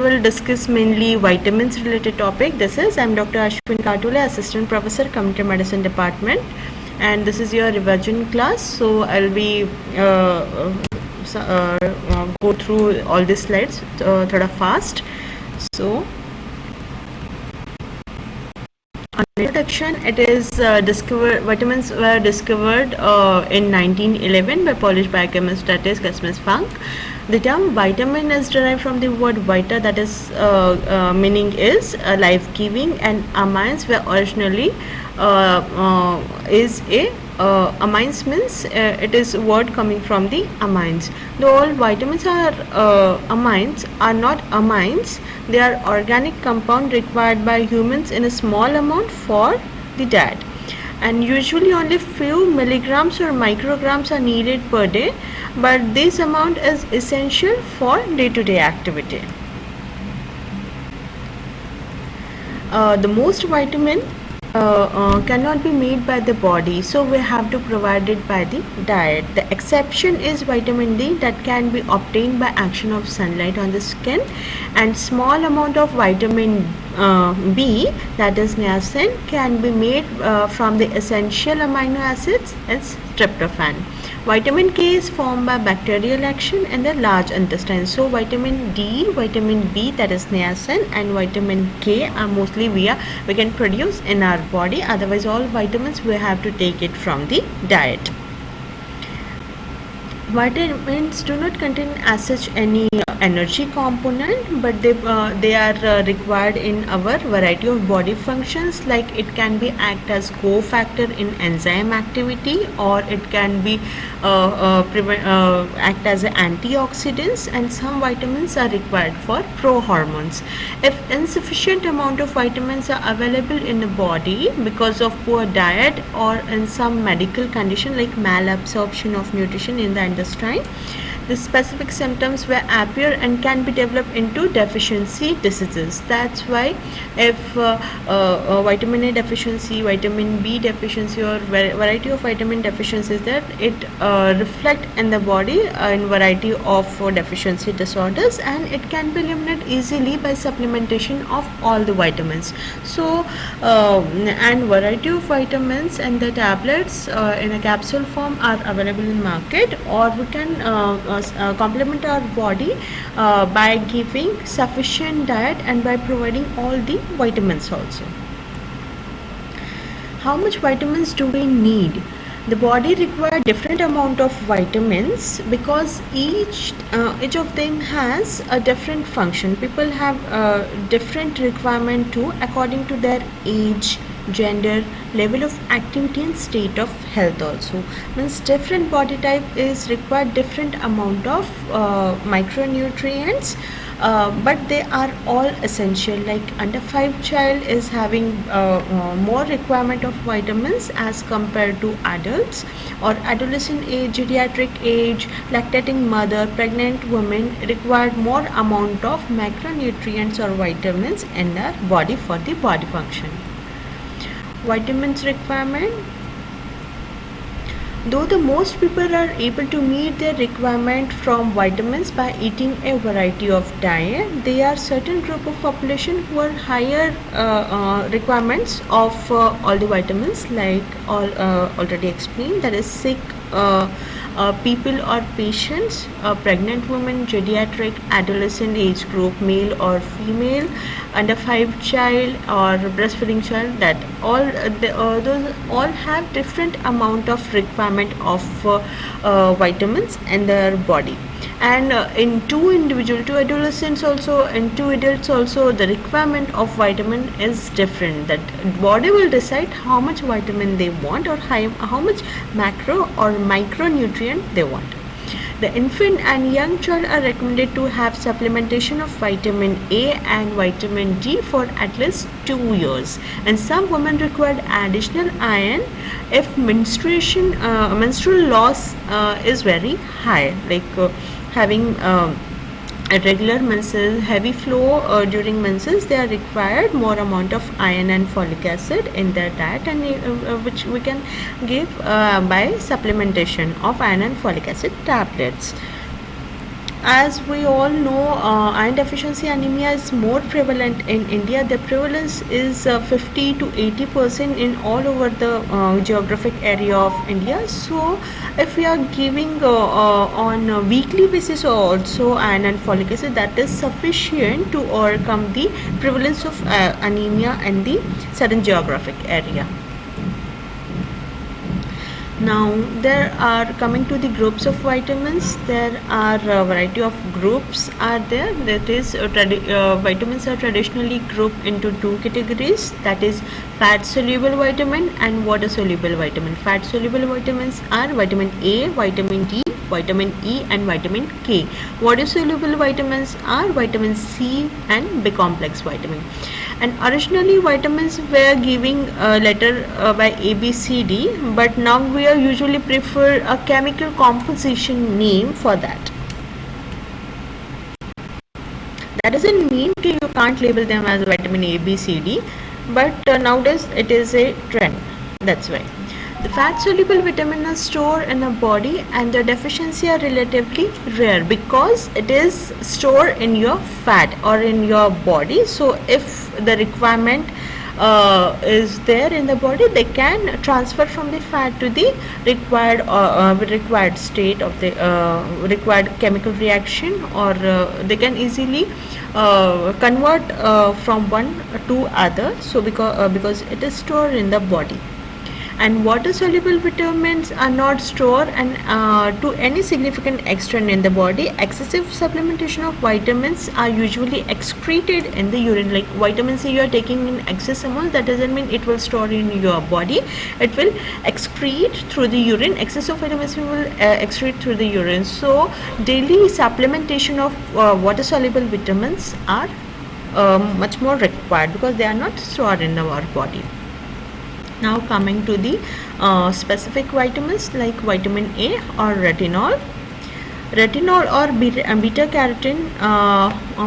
will discuss mainly vitamins related topic. I'm Dr. Ashwin Katule, Assistant Professor, Community Medicine Department, and this is your revision class. So I'll be go through all the slides thoda fast. So on introduction, it is vitamins were discovered in 1911 by Polish biochemist, that is Gusmus Funk. The term vitamin is derived from the word vita, that is meaning is life-giving, and amines were originally is a amines means it is a word coming from the amines. Though all vitamins are amines, are not amines. They are organic compound required by humans in a small amount for the diet, and usually only few milligrams or micrograms are needed per day, but this amount is essential for day-to-day activity. The most vitamin cannot be made by the body, so we have to provide it by the diet. The exception is vitamin D, that can be obtained by action of sunlight on the skin, and small amount of vitamin B, that is niacin, can be made from the essential amino acids as tryptophan. Vitamin K is formed by bacterial action in the large intestine. So vitamin D, vitamin B, that is niacin, and vitamin K are mostly we can produce in our body. Otherwise all vitamins we have to take it from the diet. Vitamins do not contain as such any energy component, but they are required in our variety of body functions, like it can be act as cofactor in enzyme activity, or it can be act as antioxidants, and some vitamins are required for prohormones. If insufficient amount of vitamins are available in the body because of poor diet or in some medical condition like malabsorption of nutrition in the intestine, the specific symptoms will appear and can be developed into deficiency diseases. That's why if vitamin A deficiency, vitamin B deficiency, or variety of vitamin deficiencies, that it reflect in the body in variety of deficiency disorders, and it can be eliminated easily by supplementation of all the vitamins. So and variety of vitamins and the tablets in a capsule form are available in market, or we can complement our body by giving sufficient diet and by providing all the vitamins also. How much vitamins do we need? The body requires different amount of vitamins because each of them has a different function. People have different requirement too, according to their age, gender, level of activity, and state of health also. Means different body type is required different amount of micronutrients, but they are all essential. Like under 5 child is having more requirement of vitamins as compared to adults, or adolescent age, geriatric age, lactating mother, pregnant women require more amount of macronutrients or vitamins in their body for the body function. Vitamins requirement. Though the most people are able to meet their requirement from vitamins by eating a variety of diet, there are certain group of population who are higher requirements of all the vitamins, like already explained, that is sick people or patients, pregnant women, geriatric, adolescent age group, male or female, under 5 child or breastfeeding child, that all those all have different amount of requirement of vitamins in their body. And in two adolescents also, and 2 adults also, the requirement of vitamin is different. That body will decide how much vitamin they want, or how much macro or micronutrient they want. The infant and young child are recommended to have supplementation of vitamin A and vitamin D for at least 2 years, and some women require additional iron if menstrual loss is very high, like having irregular menses, heavy flow during menses, they are required more amount of iron and folic acid in their diet, and which we can give by supplementation of iron and folic acid tablets. As we all know, iron deficiency anemia is more prevalent in India. The prevalence is 50 to 80% in all over the geographic area of India. So, if we are giving on a weekly basis also iron and folic acid, that is sufficient to overcome the prevalence of anemia in the certain geographic area. Now there are coming to the groups of vitamins. There are a variety of groups are there. That is vitamins are traditionally grouped into two categories, that is fat soluble vitamin and water soluble vitamin. Fat soluble vitamins are vitamin A, vitamin D, vitamin E and vitamin K. Water soluble vitamins are vitamin C and B complex vitamin. And originally vitamins were giving letter by A, B, C, D, but now we are usually prefer a chemical composition name for that. That doesn't mean that you can't label them as vitamin A, B, C, D, but nowadays it is a trend. That's why. The fat soluble vitamin are stored in the body and the deficiency are relatively rare because it is stored in your fat or in your body. So if the requirement is there in the body, they can transfer from the fat to the required state of the required chemical reaction, or they can easily convert from one to other. So because it is stored in the body. And water soluble vitamins are not stored and to any significant extent in the body. Excessive supplementation of vitamins are usually excreted in the urine. Like vitamin C you are taking in excess amount, that doesn't mean it will store in your body. It will excrete through the urine. Excess of vitamin C will excrete through the urine. So daily supplementation of water soluble vitamins are much more required because they are not stored in our body. Now coming to the specific vitamins like vitamin A or retinol. Retinol or beta carotene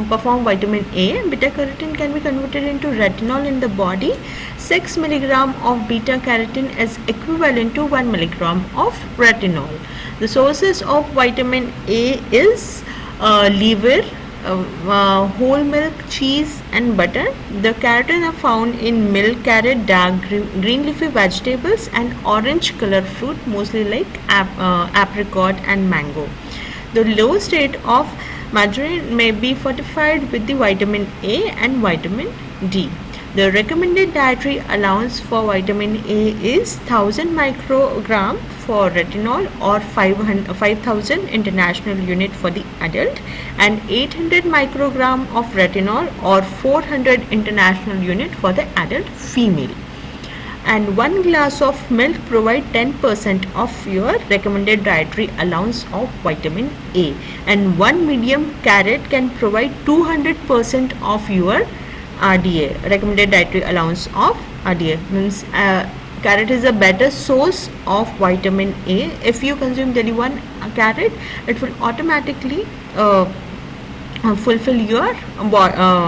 perform vitamin A. Beta carotene can be converted into retinol in the body. 6 milligram of beta carotene is equivalent to 1 milligram of retinol. The sources of vitamin A is liver, whole milk, cheese and butter. The carotene are found in milk, carrot, dark green leafy vegetables and orange color fruit, mostly like apricot and mango. The low state of margarine may be fortified with the vitamin A and vitamin D. The recommended dietary allowance for vitamin A is 1000 microgram for retinol or 5000 international unit for the adult, and 800 microgram of retinol or 400 international unit for the adult female. And 1 glass of milk provide 10% of your recommended dietary allowance of vitamin A, and 1 medium carrot can provide 200% of your RDA, recommended dietary allowance of RDA. Means carrot is a better source of vitamin A. If you consume daily 1 carrot, it will automatically fulfill your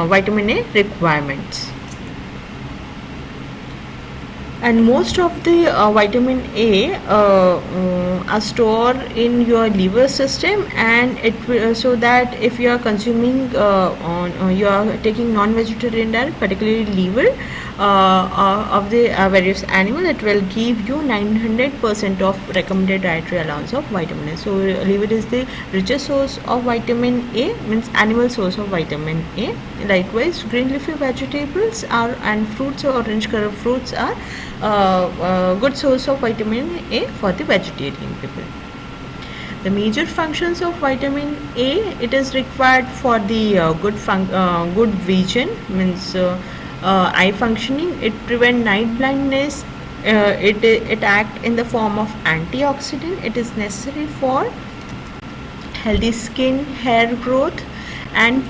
vitamin A requirements. And most of the vitamin A are stored in your liver system, and it so that if you are consuming you are taking non-vegetarian diet, particularly liver of the various animal, it will give you 900% of recommended dietary allowance of vitamin A. So liver is the richest source of vitamin A, means animal source of vitamin A. Likewise, green leafy vegetables are and fruits or orange color fruits are good source of vitamin A for the vegetarian people. The major functions of vitamin A, it is required for the good vision, means eye functioning. It prevent night blindness. It act in the form of antioxidant. It is necessary for healthy skin, hair growth, and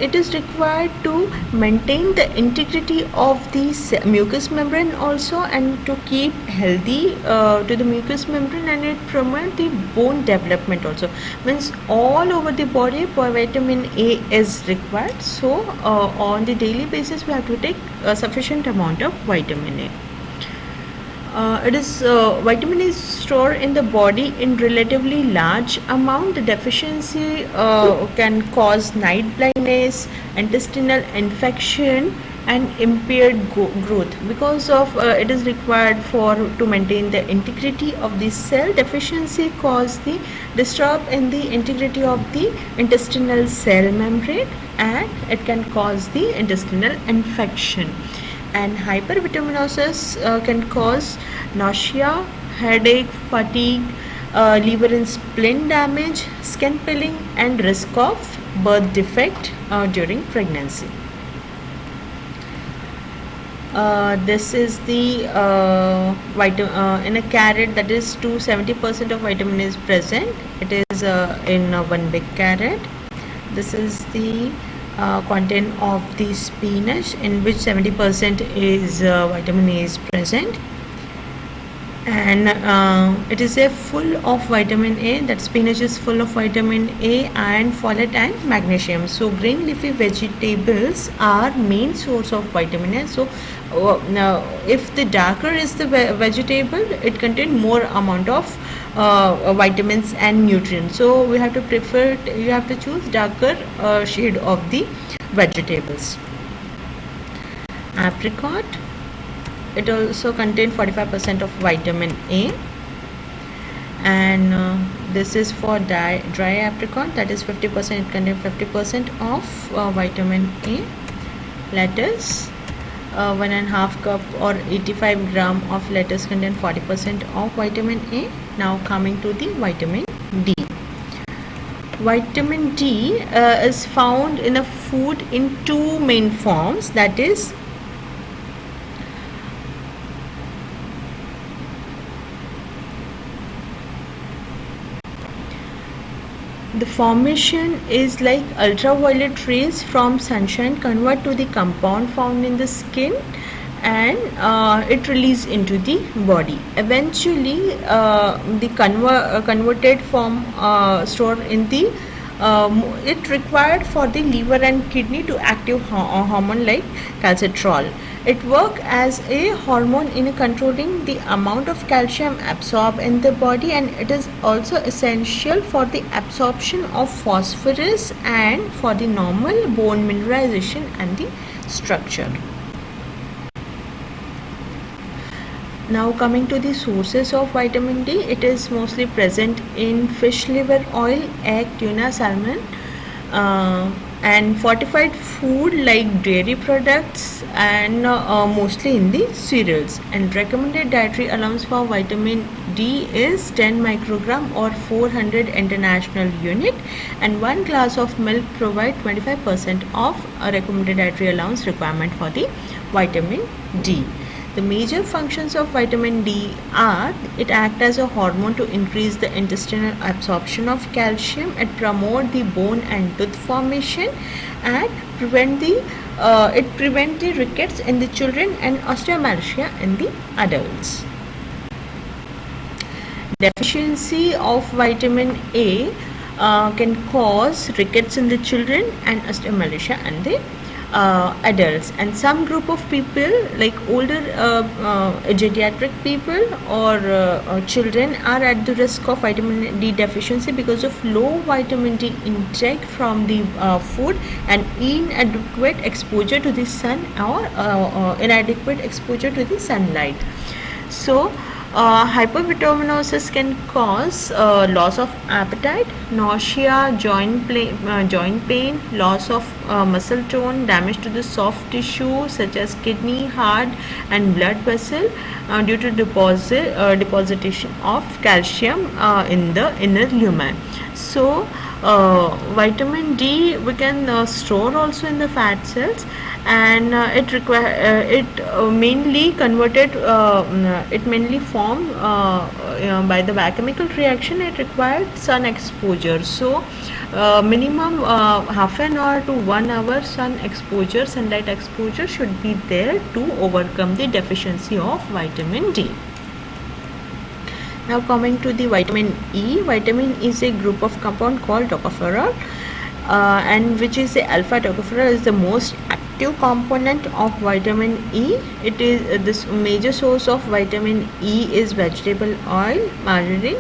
it is required to maintain the integrity of the mucous membrane also, and to keep healthy to the mucous membrane, and it promote the bone development also. Means all over the body vitamin A is required. So on the daily basis we have to take a sufficient amount of vitamin A. It is vitamin is stored in the body in relatively large amount. The deficiency can cause night blindness, intestinal infection, and impaired growth. Because of it is required for to maintain the integrity of the cell. Deficiency cause the disturb in the integrity of the intestinal cell membrane, and it can cause the intestinal infection. And hypervitaminosis can cause nausea, headache, fatigue, liver and spleen damage, skin peeling, and risk of birth defect during pregnancy. This is the in a carrot, that is 270% of vitamin is present. It is in one big carrot. This is the content of the spinach, in which 70% is vitamin A is present, and it is a full of vitamin A. That spinach is full of vitamin A, iron, folate, and magnesium. So green leafy vegetables are main source of vitamin A. So now if the darker is the vegetable, it contains more amount of vitamins and nutrients. So we have to prefer, you have to choose darker shade of the vegetables. Apricot, it also contains 45% of vitamin A, and this is for dry apricot, that is 50%, it contains 50% of vitamin A. Lettuce, 1.5 cup or 85 gram of lettuce contain 40% of vitamin A. Now coming to the vitamin D. Vitamin D is found in a food in two main forms, that is the formation is like ultraviolet rays from sunshine convert to the compound found in the skin, and it released into the body. Eventually the converted form stored in the it required for the liver and kidney to active hormone like calcitrol. It works as a hormone in controlling the amount of calcium absorbed in the body, and it is also essential for the absorption of phosphorus and for the normal bone mineralization and the structure. Now coming to the sources of vitamin D, it is mostly present in fish liver oil, egg, tuna, salmon, and fortified food like dairy products, and mostly in the cereals. And recommended dietary allowance for vitamin D is 10 microgram or 400 international unit, and 1 glass of milk provide 25% of a recommended dietary allowance requirement for the vitamin D. The major functions of vitamin D are: it acts as a hormone to increase the intestinal absorption of calcium, it promotes the bone and tooth formation, and prevent the rickets in the children and osteomalacia in the adults. Deficiency of vitamin A can cause rickets in the children and osteomalacia in the adults. And some group of people like older geriatric people or children are at the risk of vitamin D deficiency because of low vitamin D intake from the food and inadequate exposure to the sun or inadequate exposure to the sunlight. So hypervitaminosis can cause loss of appetite, nausea, joint pain, loss of muscle tone, damage to the soft tissue such as kidney, heart, and blood vessel due to deposition of calcium in the inner lumen. So vitamin D we can store also in the fat cells, and it mainly formed by the biochemical reaction. It required sun exposure. So minimum half an hour to 1 hour sunlight exposure should be there to overcome the deficiency of vitamin D. Now coming to the vitamin E. Vitamin E is a group of compound called tocopherol, and which is the alpha tocopherol is the most active Two component of vitamin E. It is this major source of vitamin E is vegetable oil, margarine,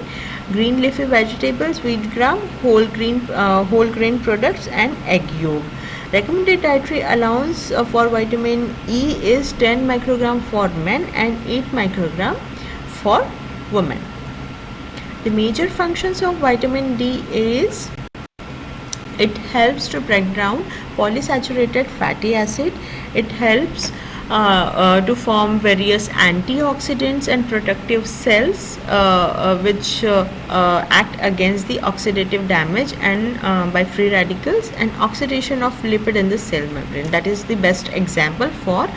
green leafy vegetables, wheat gram, whole grain products, and egg yolk. Recommended dietary allowance for vitamin E is 10 microgram for men and 8 microgram for women. The major functions of vitamin D is it helps to break down polysaturated fatty acid. It helps to form various antioxidants and protective cells which act against the oxidative damage and by free radicals and oxidation of lipid in the cell membrane. That is the best example for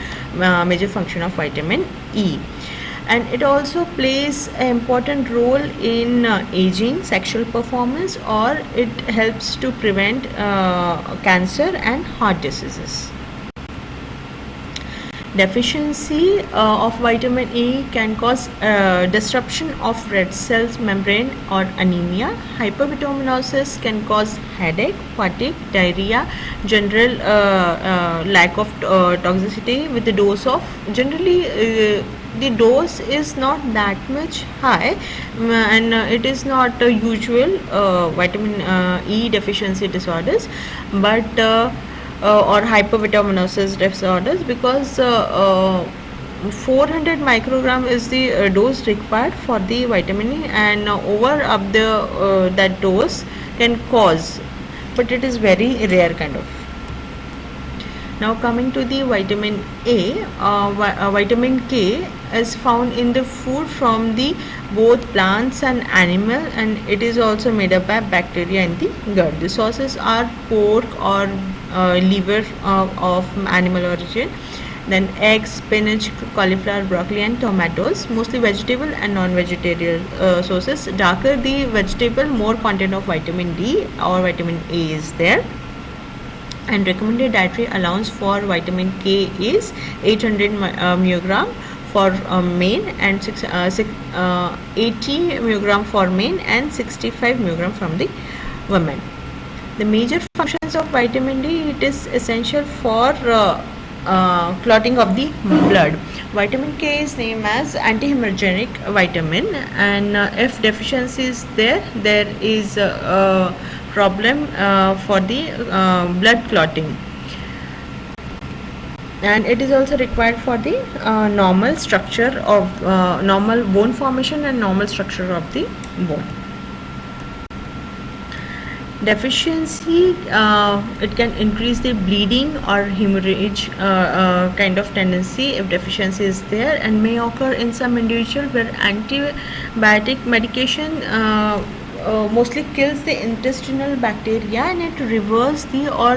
major function of vitamin E. And it also plays an important role in aging, sexual performance, or it helps to prevent cancer and heart diseases. Deficiency of vitamin E can cause disruption of red cells membrane or anemia. Hypervitaminosis can cause headache, fatigue, diarrhea, general lack of toxicity with the dose of generally the dose is not that much high, and it is not usual vitamin E deficiency disorders, but or hypervitaminosis disorders, because 400 microgram is the dose required for the vitamin E, and over up the that dose can cause, but it is very rare kind of. Now coming to the vitamin A, vitamin K is found in the food from the both plants and animal, and it is also made up by bacteria in the gut. The sources are pork or liver of animal origin, then eggs, spinach, cauliflower, broccoli, and tomatoes. Mostly vegetable and non-vegetarian sources. Darker the vegetable, more content of vitamin D or vitamin A is there. And recommended dietary allowance for vitamin K is 800 mg for men and 80 mg for men and 65 mg from the women. The major functions of vitamin D, it is essential for clotting of the blood. Vitamin K is named as antihemorrhagic vitamin, and if deficiency is there is a problem for the blood clotting, and it is also required for the normal structure of normal bone formation and normal structure of the bone. Deficiency, it can increase the bleeding or hemorrhage kind of tendency if deficiency is there, and may occur in some individual where antibiotic medication mostly kills the intestinal bacteria, and it reverse the or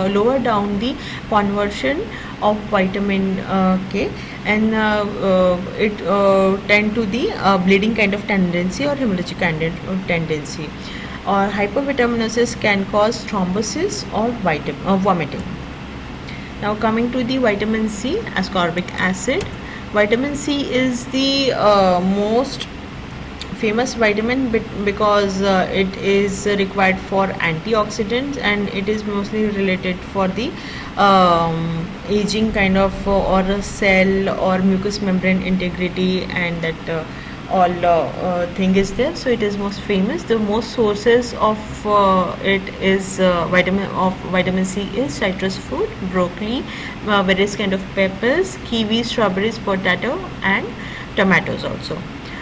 lower down the conversion of vitamin K, and it tend to the bleeding kind of tendency or hemorrhagic kind of tendency. Or hypervitaminosis can cause thrombosis or vomiting. Now coming to the vitamin C, ascorbic acid. Vitamin C is the most famous vitamin because it is required for antioxidants, and it is mostly related for the aging kind of or cell or mucous membrane integrity, and that all thing is there. So it is most famous. The most sources of it is vitamin C is citrus fruit, broccoli, various kind of peppers, kiwi, strawberries, potato, and tomatoes also.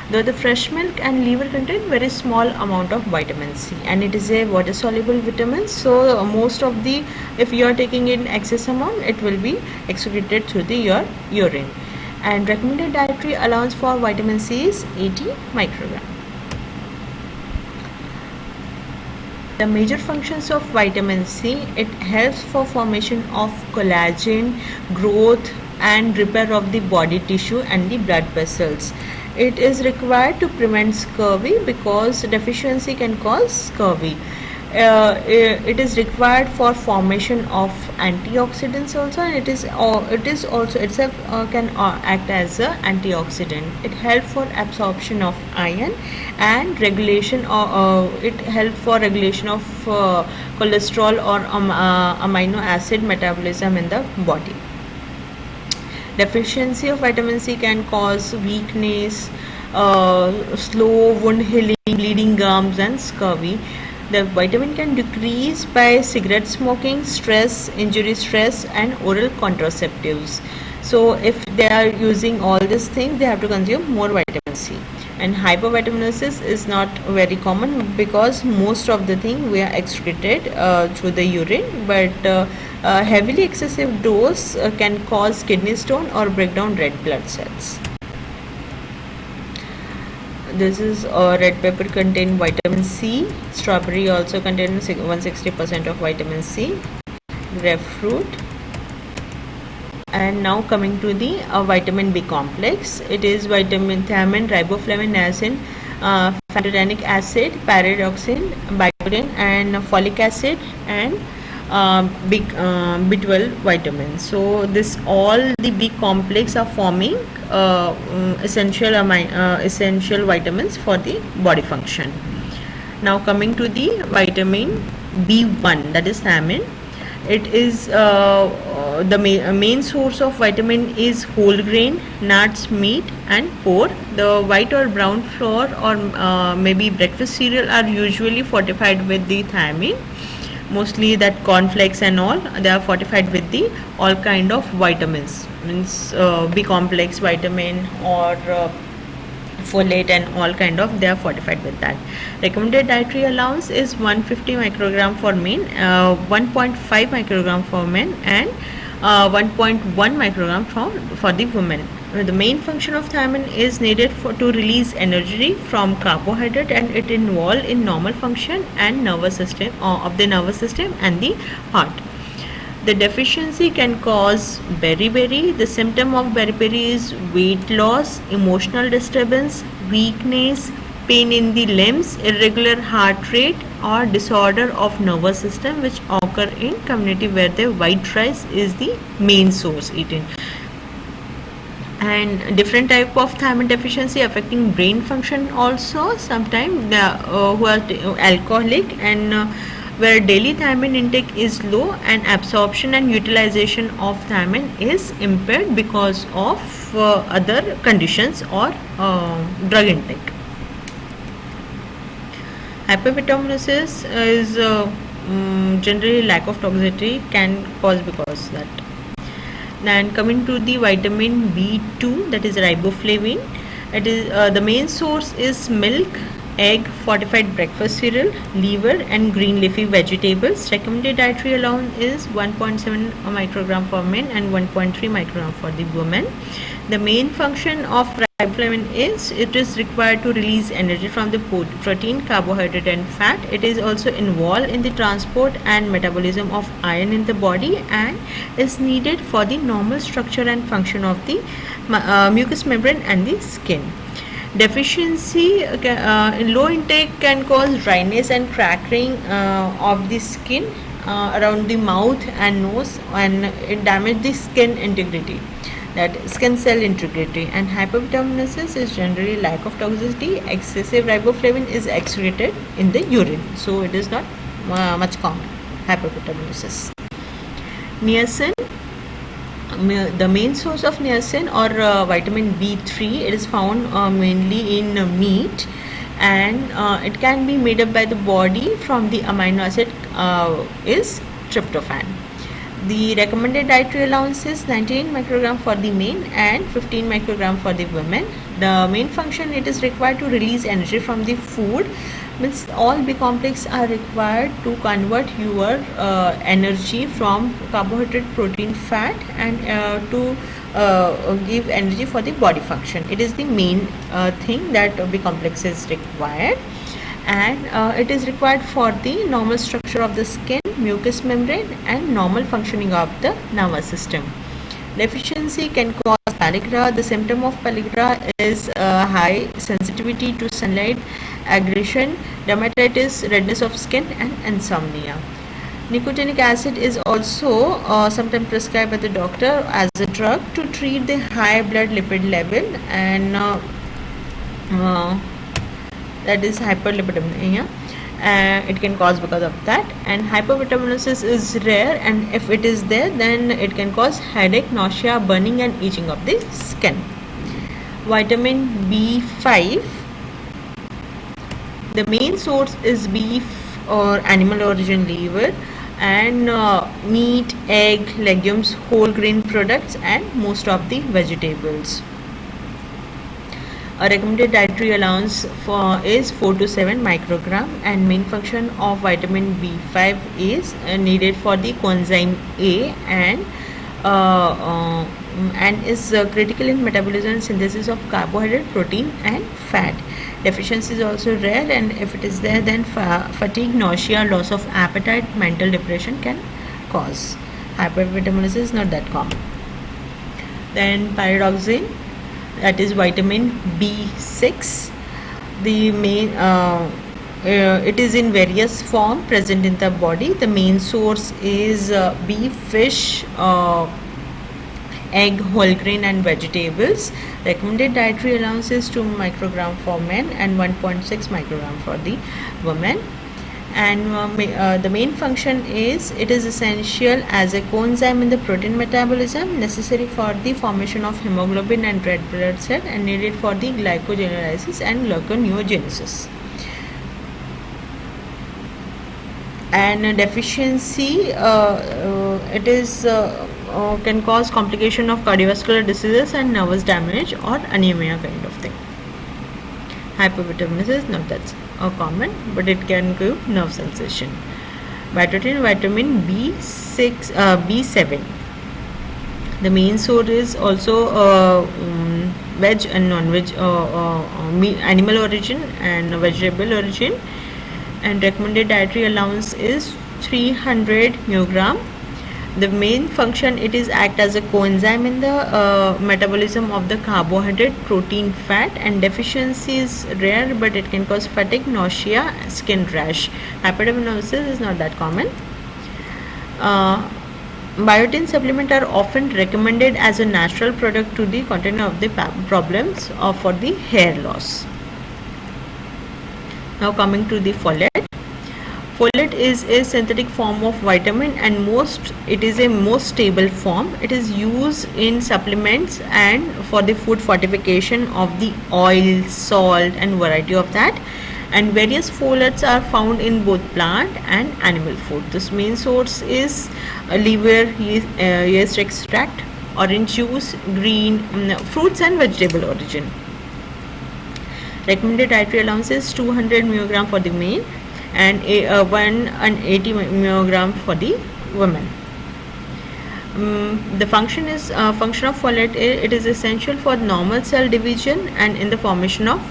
Though the fresh milk and liver contain very small amount of vitamin C, and it is a water soluble vitamin, so most of the, if you are taking in excess amount, it will be excreted through your urine. And recommended dietary allowance for vitamin C is 80 microgram. The major functions of vitamin C, it helps for formation of collagen, growth and repair of the body tissue and the blood vessels. It is required to prevent scurvy because deficiency can cause scurvy. it is required for formation of antioxidants also, and it is also itself can act as a antioxidant. It helps for absorption of iron and regulation, or it helps for regulation of cholesterol or amino acid metabolism in the body. Deficiency of vitamin C can cause weakness, slow wound healing, bleeding gums, and scurvy. The vitamin can decrease by cigarette smoking, stress, injury stress, and oral contraceptives. So if they are using all these things, they have to consume more vitamin C. And hypervitaminosis is not very common because most of the thing we are excreted through the urine, but heavily excessive dose can cause kidney stone or break down red blood cells. This is red pepper contain vitamin C. Strawberry also contains 160% of vitamin C. Grapefruit. And now coming to the vitamin B complex. It is vitamin thiamine, riboflavin, niacin, pantotenic acid, pyridoxine, biotin, and folic acid, and B12 vitamins. So this all the B complex are forming essential vitamins for the body function. Now coming to the vitamin B1, that is thiamine. It is the main source of vitamin is whole grain, nuts, meat, and pork. The white or brown flour or maybe breakfast cereal are usually fortified with the thiamine. Mostly that cornflakes and all, they are fortified with the all kind of vitamins, means B complex vitamin or folate and all kind of, they are fortified with that. Recommended dietary allowance is 150 microgram for men, 1.5 microgram for men, and 1.1 microgram for the women. The main function of thiamine is needed to release energy from carbohydrate, and it involved in normal function and nervous system of the nervous system and the heart. The deficiency can cause beriberi. The symptom of beriberi is weight loss, emotional disturbance, weakness, pain in the limbs, irregular heart rate, or disorder of nervous system, which occur in community where the white rice is the main source eaten. And different type of thiamine deficiency affecting brain function also. Sometimes who are alcoholic and where daily thiamine intake is low, and absorption and utilization of thiamine is impaired because of other conditions or drug intake. Hypervitaminosis is generally lack of toxicity can cause because that. And coming to the vitamin B2, that is riboflavin. It is the main source is milk, egg, fortified breakfast cereal, liver, and green leafy vegetables. Recommended dietary allowance is 1.7 microgram for men and 1.3 microgram for the women. The main function of riboflavin is it is required to release energy from the protein, carbohydrate, and fat. It is also involved in the transport and metabolism of iron in the body and is needed for the normal structure and function of the mucous membrane and the skin. Deficiency in low intake can cause dryness and cracking of the skin around the mouth and nose, and it damages the skin integrity, that skin cell integrity. And hypervitaminosis is generally lack of toxicity. Excessive riboflavin is excreted in the urine, so it is not much common, hypervitaminosis. Niacin. The main source of niacin or vitamin B3, it is found mainly in meat, and it can be made up by the body from the amino acid is tryptophan. The recommended dietary allowance is 19 microgram for the men and 15 microgram for the women. The main function, it is required to release energy from the food, means all B complex are required to convert your energy from carbohydrate, protein, fat, and to give energy for the body function. It is the main thing that B complex is required, and it is required for the normal structure of the skin, mucous membrane, and normal functioning of the nervous system. Deficiency can cause pellagra. The symptom of pellagra is high sensitivity to sunlight, aggression, dermatitis, redness of skin, and insomnia. Nicotinic acid is also sometimes prescribed by the doctor as a drug to treat the high blood lipid level, and that is hyperlipidemia. It can cause because of that, and hypervitaminosis is rare, and if it is there, then it can cause headache, nausea, burning, and itching of the skin. Vitamin B5, the main source is beef or animal origin liver, and meat, egg, legumes, whole grain products, and most of the vegetables. A recommended dietary allowance is 4 to 7 microgram, and main function of vitamin B5 is needed for the coenzyme A, and is critical in metabolism and synthesis of carbohydrate, protein, and fat. Deficiency is also rare, and if it is there, then fatigue, nausea, loss of appetite, mental depression can cause. Hypervitaminosis is not that common. Then pyridoxine, that is vitamin B6. The main it is in various form present in the body. The main source is beef, fish, egg, whole grain, and vegetables. Recommended dietary allowance is 2 microgram for men and 1.6 microgram for the women. And the main function is it is essential as a coenzyme in the protein metabolism, necessary for the formation of hemoglobin and red blood cell, and needed for the glycogenolysis and gluconeogenesis. And deficiency it is can cause complication of cardiovascular diseases and nervous damage or anemia kind of thing. Hypervitamin is not that common, but it can give nerve sensation. Vitamin B6, B7. The main source is also veg and non-veg, animal origin and vegetable origin, and recommended dietary allowance is 300 mg. The main function, it is act as a coenzyme in the metabolism of the carbohydrate, protein, fat, and deficiency is rare, but it can cause fatigue, nausea, skin rash. Hypervitamin is not that common. Biotin supplement are often recommended as a natural product to the content of the problems for the hair loss. Now coming to the folate. Folate is a synthetic form of vitamin, and it is a most stable form. It is used in supplements and for the food fortification of the oil, salt, and variety of that. And various folates are found in both plant and animal food. This main source is liver, yeast extract, orange juice, green fruits, and vegetable origin. Recommended dietary allowance is 200 mg for the male and 180 mg for the women. The function of folate, it is essential for normal cell division and in the formation of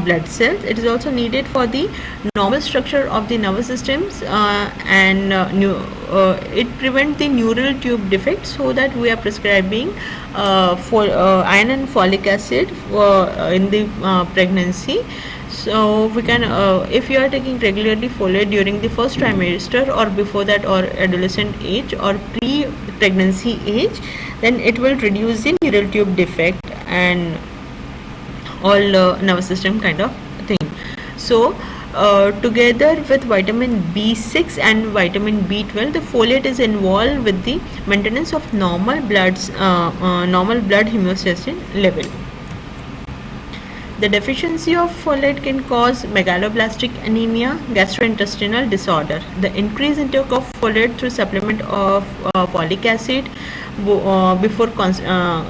blood cells. It is also needed for the normal structure of the nervous systems, and it prevents the neural tube defect, so that we are prescribing iron and folic acid in the pregnancy. So we can, if you are taking regularly folate during the first trimester or before that, or adolescent age or pre-pregnancy age, then it will reduce the neural tube defect and all nervous system kind of thing. So together with vitamin B6 and vitamin B12, the folate is involved with the maintenance of normal blood homeostasis level. The deficiency of folate can cause megaloblastic anemia, gastrointestinal disorder. The increased intake of folate through supplement of folic acid before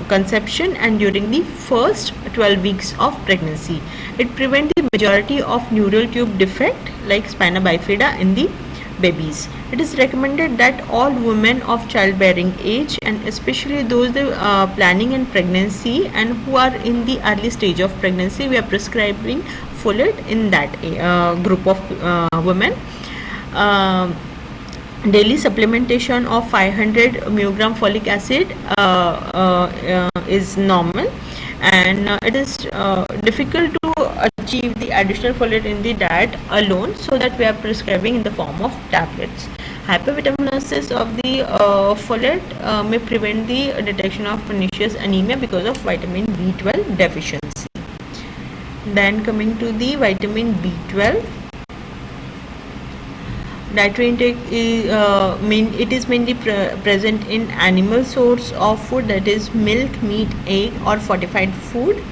conception and during the first 12 weeks of pregnancy. It prevents the majority of neural tube defect like spina bifida in the babies. It is recommended that all women of childbearing age, and especially those planning in pregnancy and who are in the early stage of pregnancy, we are prescribing folate in that group of women. Daily supplementation of 500 mg folic acid is normal, and it is difficult to achieve the additional folate in the diet alone, so that we are prescribing in the form of tablets. Hypervitaminosis of the folate may prevent the detection of pernicious anemia because of vitamin B12 deficiency. Then coming to the vitamin B12, dietary intake is it is mainly present in animal source of food, that is milk, meat, egg or fortified food.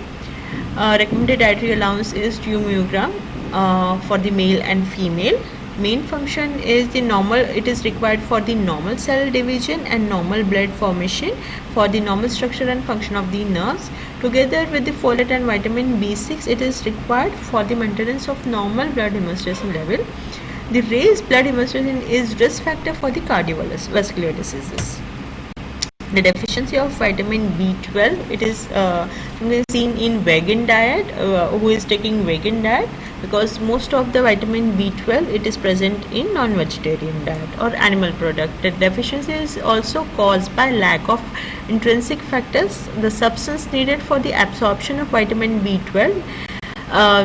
Recommended dietary allowance is 2 mg for the male and female. Main function is the normal, it is required for the normal cell division and normal blood formation, for the normal structure and function of the nerves. Together with the folate and vitamin B6, it is required for the maintenance of normal blood hemostasis level. The raised blood hemostasis is risk factor for the cardiovascular diseases. The deficiency of vitamin B12, it is seen in vegan diet, who is taking vegan diet, because most of the vitamin B12 it is present in non-vegetarian diet or animal product. The deficiency is also caused by lack of intrinsic factors, the substance needed for the absorption of vitamin B12.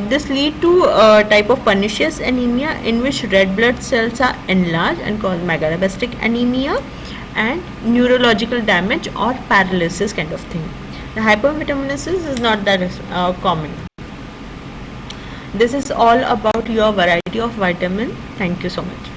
This lead to a type of pernicious anemia in which red blood cells are enlarged and cause megaloblastic anemia and neurological damage or paralysis kind of thing. The hypervitaminosis is not that common. This is all about your variety of vitamin. Thank you so much.